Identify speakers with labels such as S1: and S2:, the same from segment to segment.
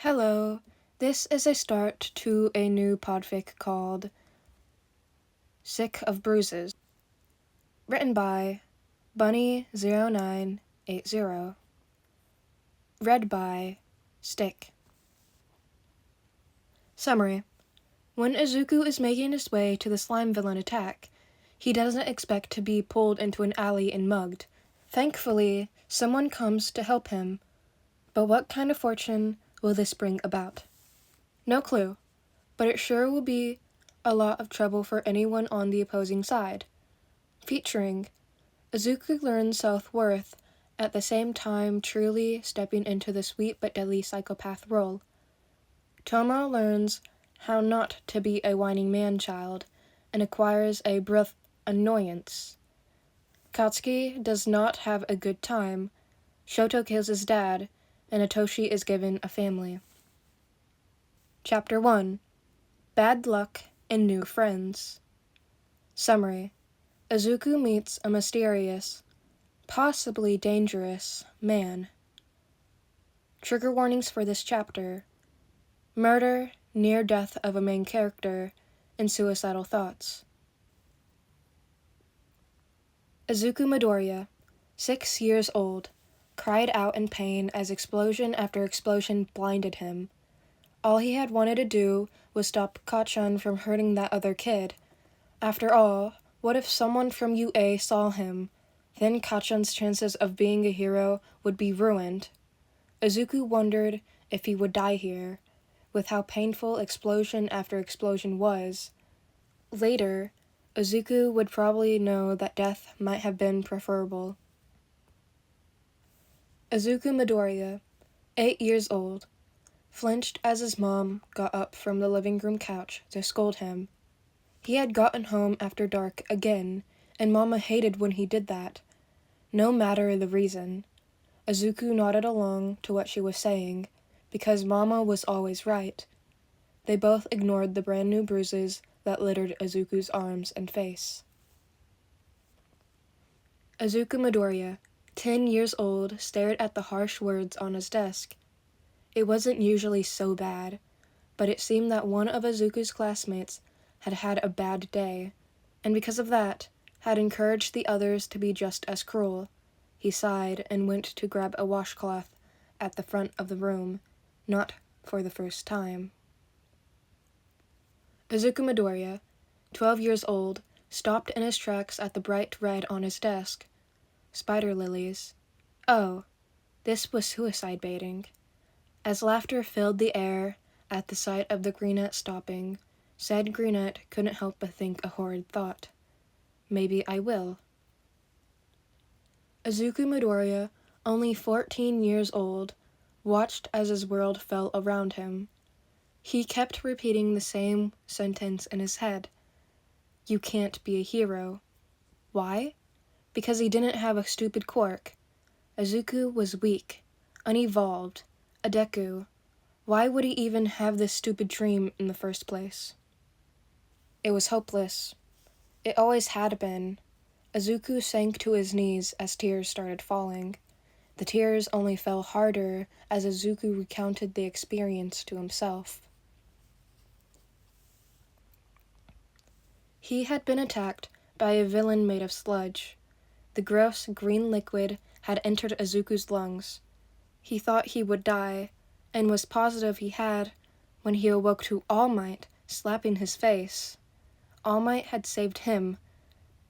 S1: Hello, this is a start to a new podfic called Sick of Bruises, written by Bunny0980, read by Stick. Summary. When Izuku is making his way to the slime villain attack, he doesn't expect to be pulled into an alley and mugged. Thankfully, someone comes to help him, but what kind of fortune will this bring about? No clue, but it sure will be a lot of trouble for anyone on the opposing side. Featuring Izuku learns self-worth at the same time truly stepping into the sweet but deadly psychopath role. Tomura learns how not to be a whining man-child and acquires a broth-annoyance. Katsuki does not have a good time. Shoto kills his dad, and Hitoshi is given a family. Chapter 1. Bad Luck and New Friends. Summary. Izuku meets a mysterious, possibly dangerous, man. Trigger warnings for this chapter: murder, near death of a main character, and suicidal thoughts. Izuku Midoriya, 6 years old, cried out in pain as explosion after explosion blinded him. All he had wanted to do was stop Kacchan from hurting that other kid. After all, what if someone from UA saw him? Then Kacchan's chances of being a hero would be ruined. Izuku wondered if he would die here, with how painful explosion after explosion was. Later, Izuku would probably know that death might have been preferable. Izuku Midoriya, 8 years old, flinched as his mom got up from the living room couch to scold him. He had gotten home after dark again, and Mama hated when he did that. No matter the reason, Izuku nodded along to what she was saying, because Mama was always right. They both ignored the brand new bruises that littered Izuku's arms and face. Izuku Midoriya, 10 years old, stared at the harsh words on his desk. It wasn't usually so bad, but it seemed that one of Izuku's classmates had had a bad day, and because of that, had encouraged the others to be just as cruel. He sighed and went to grab a washcloth at the front of the room, not for the first time. Izuku Midoriya, 12 years old, stopped in his tracks at the bright red on his desk. Spider lilies. Oh, this was suicide baiting. As laughter filled the air at the sight of the greenette stopping, said greenette couldn't help but think a horrid thought. Maybe I will. Izuku Midoriya, only 14 years old, watched as his world fell around him. He kept repeating the same sentence in his head. You can't be a hero. Why? Because he didn't have a stupid quirk. Izuku was weak, unevolved, a Deku. Why would he even have this stupid dream in the first place? It was hopeless. It always had been. Izuku sank to his knees as tears started falling. The tears only fell harder as Izuku recounted the experience to himself. He had been attacked by a villain made of sludge. The gross green liquid had entered Izuku's lungs. He thought he would die, and was positive he had, when he awoke to All Might slapping his face. All Might had saved him.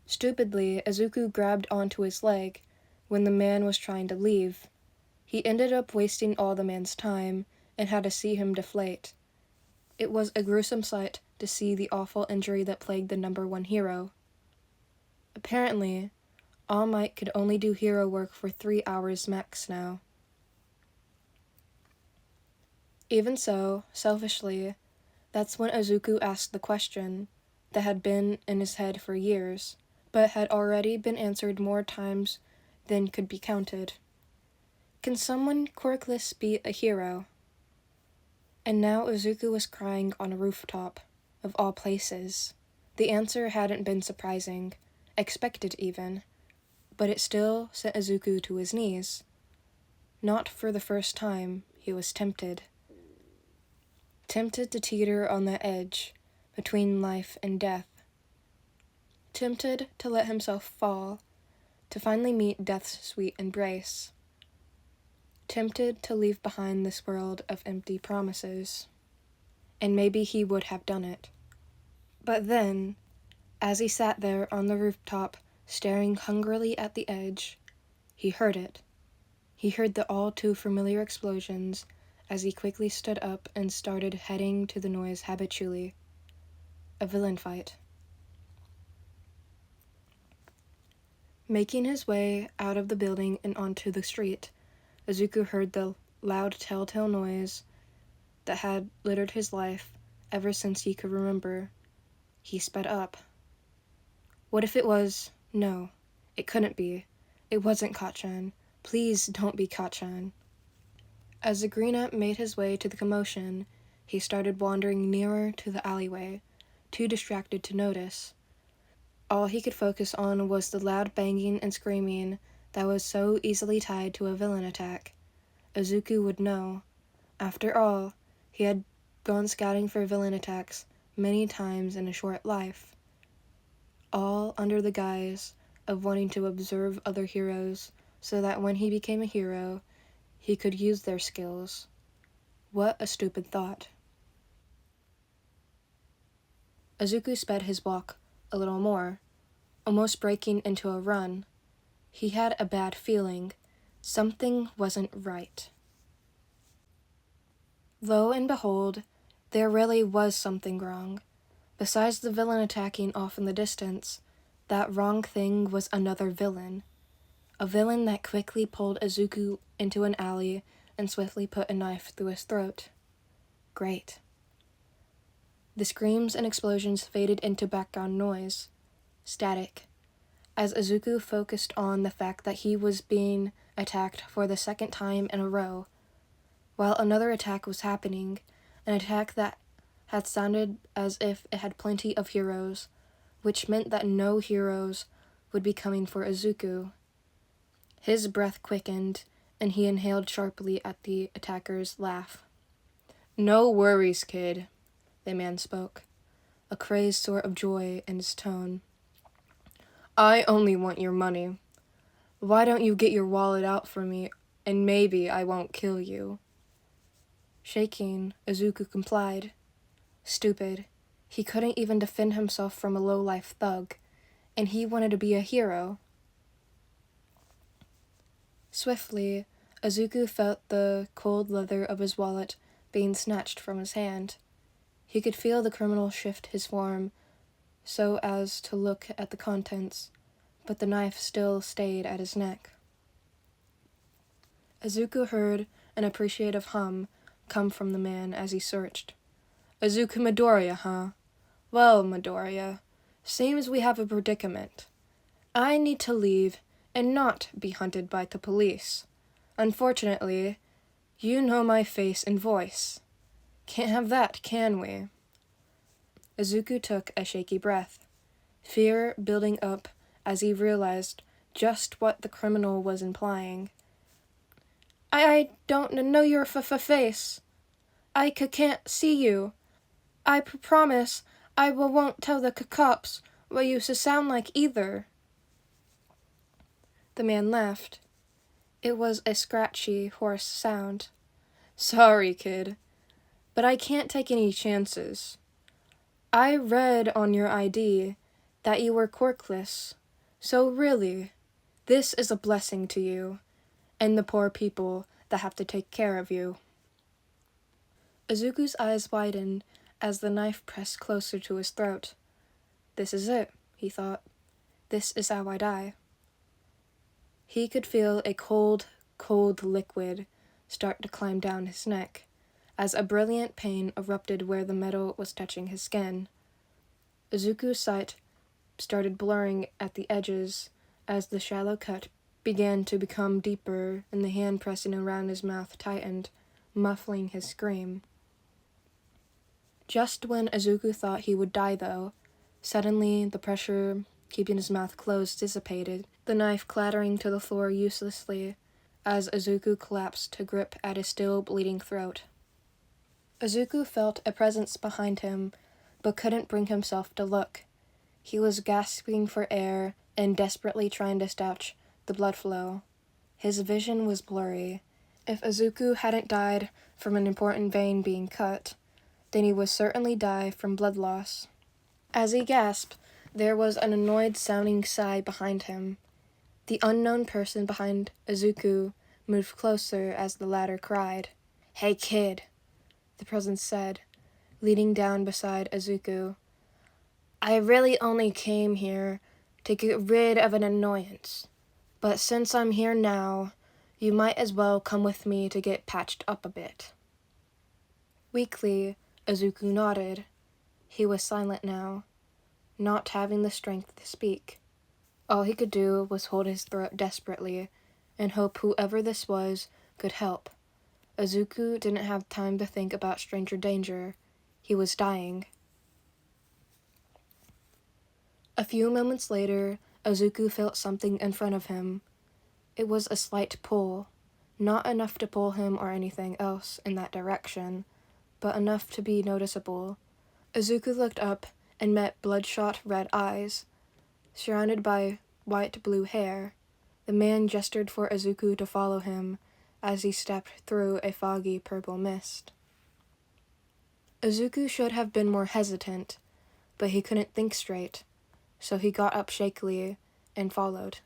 S1: Stupidly, Izuku grabbed onto his leg when the man was trying to leave. He ended up wasting all the man's time and had to see him deflate. It was a gruesome sight to see the awful injury that plagued the #1 hero. Apparently, All Might could only do hero work for 3 hours max now. Even so, selfishly, that's when Izuku asked the question that had been in his head for years, but had already been answered more times than could be counted. Can someone quirkless be a hero? And now Izuku was crying on a rooftop, of all places. The answer hadn't been surprising, expected even, but it still sent Izuku to his knees. Not for the first time, he was tempted. tempted to teeter on the edge between life and death, tempted to let himself fall, to finally meet death's sweet embrace, tempted to leave behind this world of empty promises. And maybe he would have done it. But then, as he sat there on the rooftop, staring hungrily at the edge, he heard it. He heard the all-too-familiar explosions as he quickly stood up and started heading to the noise habitually. A villain fight. Making his way out of the building and onto the street, Izuku heard the loud telltale noise that had littered his life ever since he could remember. He sped up. What if it was... No, it couldn't be. It wasn't Kacchan. Please don't be Kacchan. As the green-up made his way to the commotion, he started wandering nearer to the alleyway, too distracted to notice. All he could focus on was the loud banging and screaming that was so easily tied to a villain attack. Izuku would know. After all, he had gone scouting for villain attacks many times in a short life, all under the guise of wanting to observe other heroes so that when he became a hero, he could use their skills. What a stupid thought. Izuku sped his walk a little more, almost breaking into a run. He had a bad feeling. Something wasn't right. Lo and behold, there really was something wrong. Besides the villain attacking off in the distance, that wrong thing was another villain. A villain that quickly pulled Izuku into an alley and swiftly put a knife through his throat. Great. The screams and explosions faded into background noise. Static. As Izuku focused on the fact that he was being attacked for the second time in a row, while another attack was happening, an attack that had sounded as if it had plenty of heroes, which meant that no heroes would be coming for Izuku. His breath quickened, and he inhaled sharply at the attacker's laugh. "No worries, kid," the man spoke, a crazed sort of joy in his tone. "I only want your money. Why don't you get your wallet out for me, and maybe I won't kill you?" Shaking, Izuku complied. Stupid. He couldn't even defend himself from a low-life thug, and he wanted to be a hero. Swiftly, Izuku felt the cold leather of his wallet being snatched from his hand. He could feel the criminal shift his form so as to look at the contents, but the knife still stayed at his neck. Izuku heard an appreciative hum come from the man as he searched. "Izuku Midoriya, huh? Well, Midoriya, seems we have a predicament. I need to leave and not be hunted by the police. Unfortunately, you know my face and voice. Can't have that, can we?" Izuku took a shaky breath, fear building up as he realized just what the criminal was implying. I don't know your face. I can't see you. I promise I won't tell the cops what you sound like either." The man laughed. It was a scratchy, hoarse sound. "Sorry, kid, but I can't take any chances. I read on your ID that you were quirkless, so really, this is a blessing to you, and the poor people that have to take care of you." Izuku's eyes widened as the knife pressed closer to his throat. This is it, he thought. This is how I die. He could feel a cold, cold liquid start to climb down his neck, as a brilliant pain erupted where the metal was touching his skin. Izuku's sight started blurring at the edges as the shallow cut began to become deeper and the hand pressing around his mouth tightened, muffling his scream. Just when Izuku thought he would die, though, suddenly the pressure keeping his mouth closed dissipated, the knife clattering to the floor uselessly as Izuku collapsed to grip at his still bleeding throat. Izuku felt a presence behind him, but couldn't bring himself to look. He was gasping for air and desperately trying to stauch the blood flow. His vision was blurry. If Izuku hadn't died from an important vein being cut, then he would certainly die from blood loss. As he gasped, there was an annoyed-sounding sigh behind him. The unknown person behind Izuku moved closer as the latter cried. "Hey kid," the presence said, leaning down beside Izuku. "I really only came here to get rid of an annoyance, but since I'm here now, you might as well come with me to get patched up a bit." Weakly, Izuku nodded. He was silent now, not having the strength to speak. All he could do was hold his throat desperately and hope whoever this was could help. Izuku didn't have time to think about stranger danger. He was dying. A few moments later, Izuku felt something in front of him. It was a slight pull, not enough to pull him or anything else in that direction, but enough to be noticeable. Izuku looked up and met bloodshot red eyes, surrounded by white-blue hair. The man gestured for Izuku to follow him as he stepped through a foggy purple mist. Izuku should have been more hesitant, but he couldn't think straight, so he got up shakily and followed.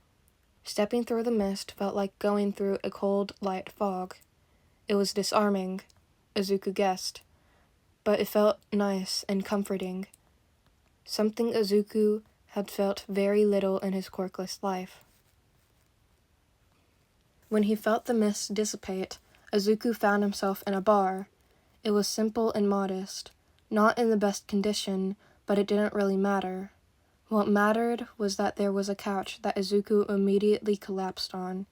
S1: Stepping through the mist felt like going through a cold, light fog. It was disarming, Izuku guessed, but it felt nice and comforting. Something Izuku had felt very little in his quirkless life. When he felt the mist dissipate, Izuku found himself in a bar. It was simple and modest, not in the best condition, but it didn't really matter. What mattered was that there was a couch that Izuku immediately collapsed on.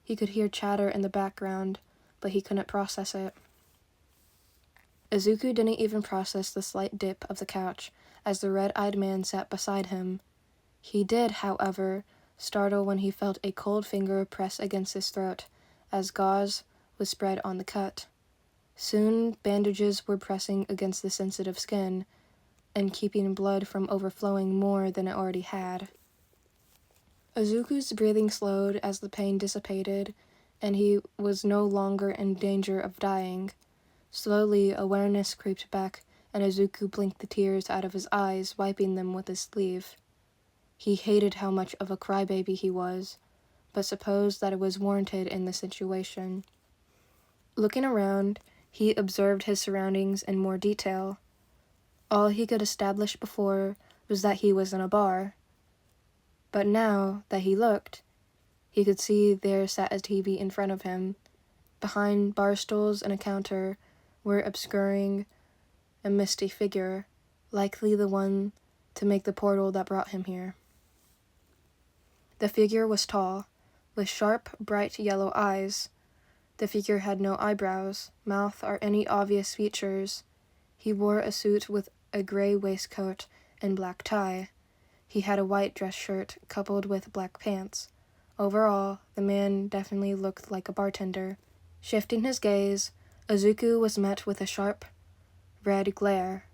S1: He could hear chatter in the background, but he couldn't process it. Izuku didn't even process the slight dip of the couch as the red-eyed man sat beside him. He did, however, startle when he felt a cold finger press against his throat as gauze was spread on the cut. Soon, bandages were pressing against the sensitive skin and keeping blood from overflowing more than it already had. Izuku's breathing slowed as the pain dissipated, and he was no longer in danger of dying. Slowly, awareness creeped back, and Izuku blinked the tears out of his eyes, wiping them with his sleeve. He hated how much of a crybaby he was, but supposed that it was warranted in the situation. Looking around, he observed his surroundings in more detail. All he could establish before was that he was in a bar. But now that he looked, he could see there sat a TV in front of him. Behind bar stools and a counter were obscuring a misty figure, likely the one to make the portal that brought him here. The figure was tall, with sharp, bright yellow eyes. The figure had no eyebrows, mouth, or any obvious features. He wore a suit with a gray waistcoat and black tie. He had a white dress shirt coupled with black pants. Overall, the man definitely looked like a bartender. Shifting his gaze, Izuku was met with a sharp, red glare.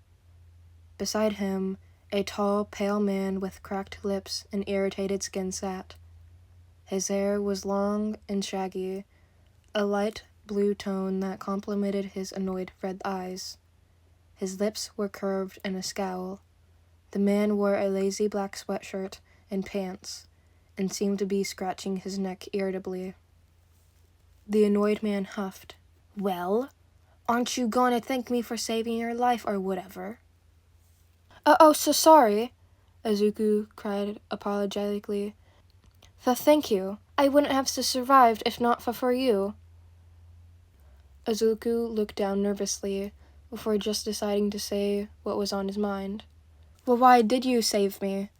S1: Beside him, a tall, pale man with cracked lips and irritated skin sat. His hair was long and shaggy, a light blue tone that complemented his annoyed red eyes. His lips were curved in a scowl. The man wore a lazy black sweatshirt and pants, and seemed to be scratching his neck irritably. The annoyed man huffed. "Well, aren't you going to thank me for saving your life or whatever?" Oh, so sorry," Izuku cried apologetically. Thank you. I wouldn't have survived if not for you." Izuku looked down nervously before just deciding to say what was on his mind. "Well, why did you save me?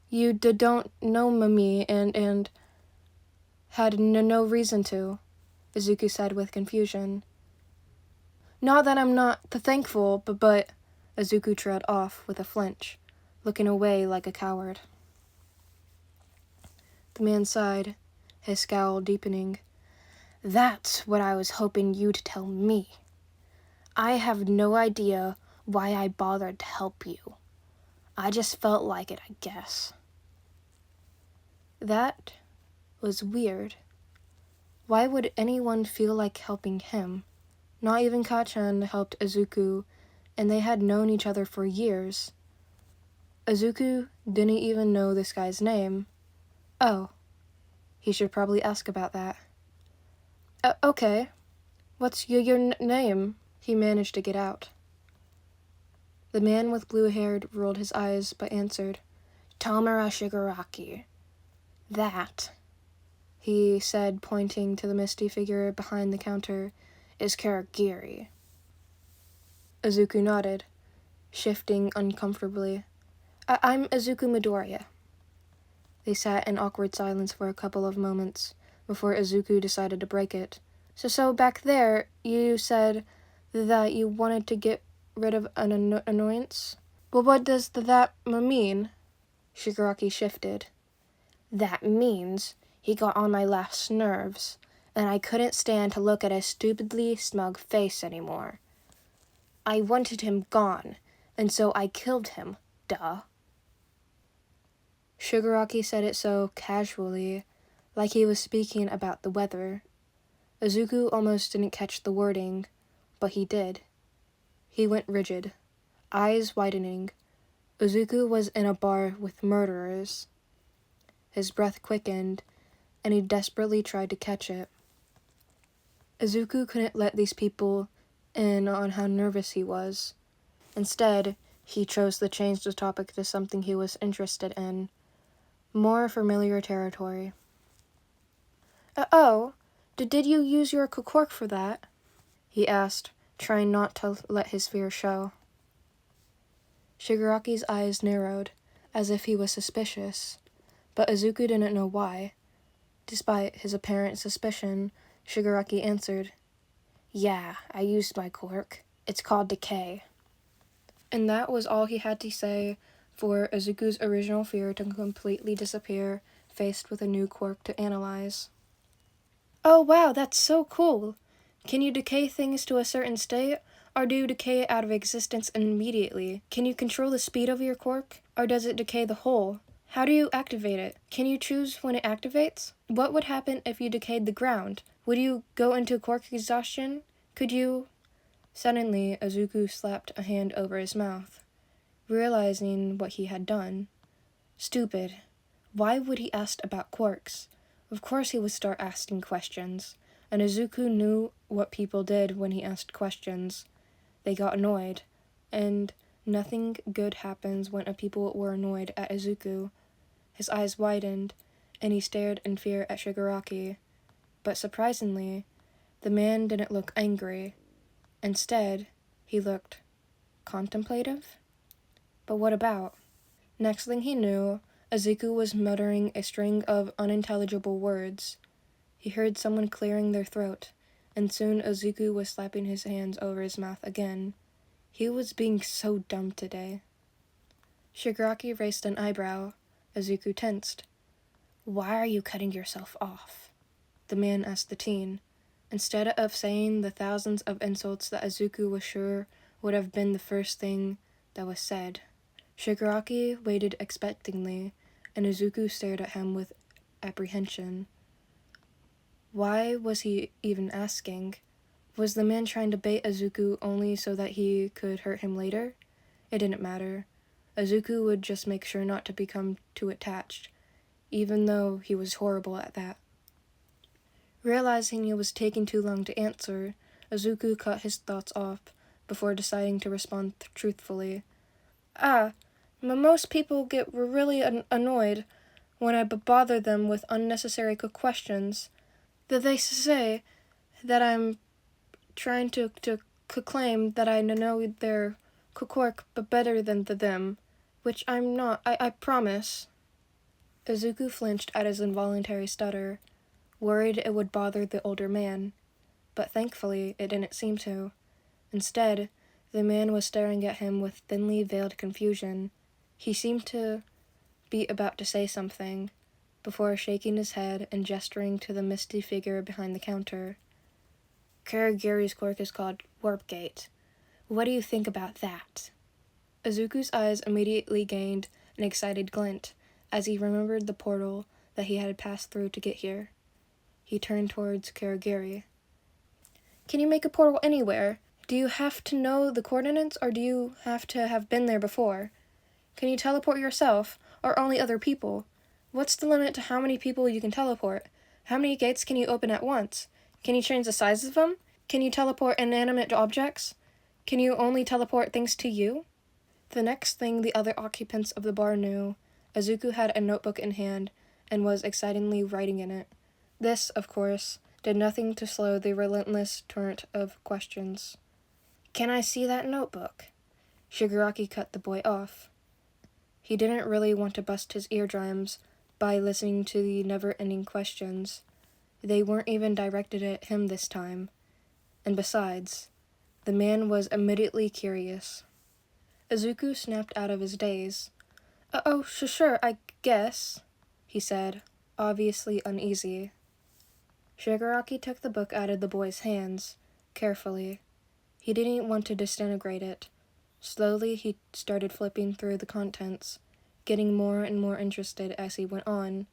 S1: You don't know me and had no reason to," Izuku said with confusion. "Not that I'm not thankful, but Izuku trailed off with a flinch, looking away like a coward. The man sighed, his scowl deepening. "That's what I was hoping you'd tell me. I have no idea why I bothered to help you. I just felt like it, I guess. That was weird. Why would anyone feel like helping him? Not even Kachan helped Izuku, and they had known each other for years. Izuku didn't even know this guy's name. Oh, he should probably ask about that. Okay, what's your name? He managed to get out. The man with blue hair rolled his eyes but answered, Tomura Shigaraki. That, he said, pointing to the misty figure behind the counter, is Karagiri. Izuku nodded, shifting uncomfortably. I'm Izuku Midoriya. They sat in awkward silence for a couple of moments before Izuku decided to break it. So back there, you said that you wanted to get rid of an annoyance? Well, what does that mean? Shigaraki shifted. That means he got on my last nerves, and I couldn't stand to look at his stupidly smug face anymore. I wanted him gone, and so I killed him, duh. Shigaraki said it so casually, like he was speaking about the weather. Izuku almost didn't catch the wording, but he did. He went rigid, eyes widening. Izuku was in a bar with murderers. His breath quickened, and he desperately tried to catch it. Izuku couldn't let these people in on how nervous he was. Instead, he chose to change the topic to something he was interested in, more familiar territory. Did you use your cork for that? He asked, trying not to let his fear show. Shigaraki's eyes narrowed, as if he was suspicious, but Izuku didn't know why. Despite his apparent suspicion, Shigaraki answered, Yeah, I used my cork. It's called decay. And that was all he had to say for Izuku's original fear to completely disappear, faced with a new quirk to analyze. Oh wow, that's so cool! Can you decay things to a certain state, or do you decay it out of existence immediately? Can you control the speed of your quirk, or does it decay the whole? How do you activate it? Can you choose when it activates? What would happen if you decayed the ground? Would you go into quirk exhaustion? Could you... Suddenly, Izuku slapped a hand over his mouth, realizing what he had done. Stupid. Why would he ask about quirks? Of course he would start asking questions, and Izuku knew what people did when he asked questions. They got annoyed, and nothing good happens when people were annoyed at Izuku. His eyes widened, and he stared in fear at Shigaraki. But surprisingly, the man didn't look angry. Instead, he looked contemplative. But what about? Next thing he knew, Izuku was muttering a string of unintelligible words. He heard someone clearing their throat, and soon Izuku was slapping his hands over his mouth again. He was being so dumb today. Shigaraki raised an eyebrow. Izuku tensed. Why are you cutting yourself off? The man asked the teen. Instead of saying the thousands of insults that Izuku was sure would have been the first thing that was said. Shigaraki waited expectantly, and Izuku stared at him with apprehension. Why was he even asking? Was the man trying to bait Izuku only so that he could hurt him later? It didn't matter. Izuku would just make sure not to become too attached, even though he was horrible at that. Realizing he was taking too long to answer, Izuku cut his thoughts off before deciding to respond truthfully. Most people get really annoyed when I bother them with unnecessary questions. That they say that I'm trying to claim that I know their quirk but better than them, which I'm not, I promise. Izuku flinched at his involuntary stutter, worried it would bother the older man, but thankfully it didn't seem to. Instead, the man was staring at him with thinly veiled confusion. He seemed to be about to say something, before shaking his head and gesturing to the misty figure behind the counter. Karagiri's quirk is called Warp Gate. What do you think about that? Izuku's eyes immediately gained an excited glint as he remembered the portal that he had passed through to get here. He turned towards Karagiri. Can you make a portal anywhere? Do you have to know the coordinates, or do you have to have been there before? Can you teleport yourself, or only other people? What's the limit to how many people you can teleport? How many gates can you open at once? Can you change the size of them? Can you teleport inanimate objects? Can you only teleport things to you? The next thing the other occupants of the bar knew, Izuku had a notebook in hand and was excitedly writing in it. This, of course, did nothing to slow the relentless torrent of questions. Can I see that notebook? Shigaraki cut the boy off. He didn't really want to bust his eardrums by listening to the never-ending questions. They weren't even directed at him this time. And besides, the man was immediately curious. Izuku snapped out of his daze. Oh, sure, I guess, he said, obviously uneasy. Shigaraki took the book out of the boy's hands, carefully. He didn't want to disintegrate it. Slowly, he started flipping through the contents, getting more and more interested as he went on.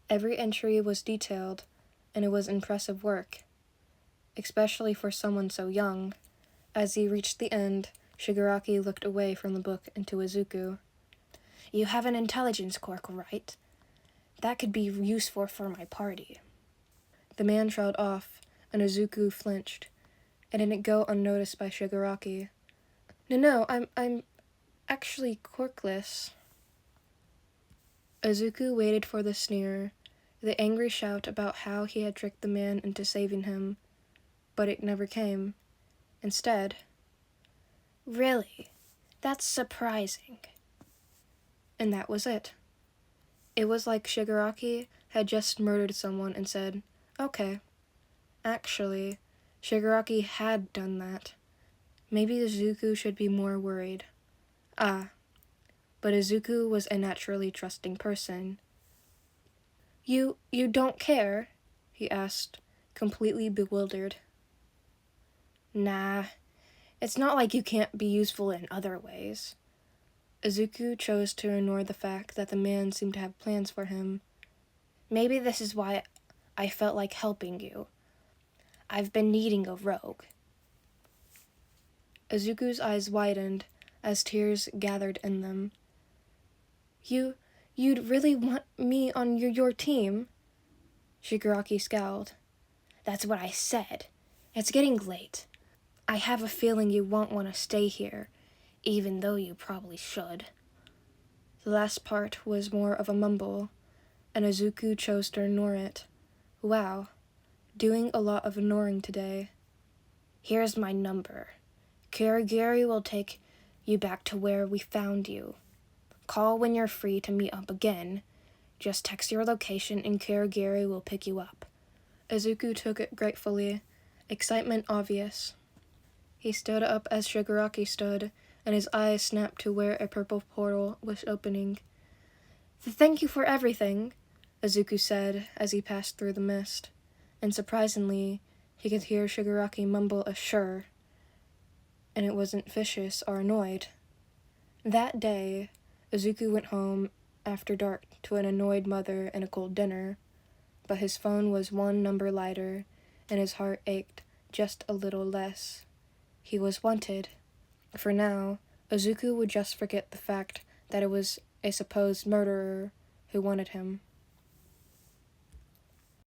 S1: Every entry was detailed, and it was impressive work, especially for someone so young. As he reached the end, Shigaraki looked away from the book and to Izuku. You have an intelligence quirk, right? That could be useful for my party. The man trailed off, and Izuku flinched. It didn't go unnoticed by Shigaraki. No, I'm actually quirkless. Izuku waited for the sneer, the angry shout about how he had tricked the man into saving him, but it never came. Instead, really? That's surprising. And that was it. It was like Shigaraki had just murdered someone and said, okay. Actually, Shigaraki had done that. Maybe Izuku should be more worried. But Izuku was a naturally trusting person. You don't care? He asked, completely bewildered. Nah, it's not like you can't be useful in other ways. Izuku chose to ignore the fact that the man seemed to have plans for him. Maybe this is why I felt like helping you. I've been needing a rogue. Izuku's eyes widened as tears gathered in them. You'd really want me on your team? Shigaraki scowled. That's what I said. It's getting late. I have a feeling you won't want to stay here, even though you probably should. The last part was more of a mumble, and Izuku chose to ignore it. Wow, doing a lot of ignoring today. Here's my number. Karagiri will take you back to where we found you. Call when you're free to meet up again. Just text your location and Karagiri will pick you up. Izuku took it gratefully, excitement obvious. He stood up as Shigaraki stood, and his eyes snapped to where a purple portal was opening. Thank you for everything, Izuku said as he passed through the mist, and surprisingly, he could hear Shigaraki mumble a sure, and it wasn't vicious or annoyed. That day, Izuku went home after dark to an annoyed mother and a cold dinner, but his phone was one number lighter, and his heart ached just a little less. He was wanted. For now, Izuku would just forget the fact that it was a supposed murderer who wanted him.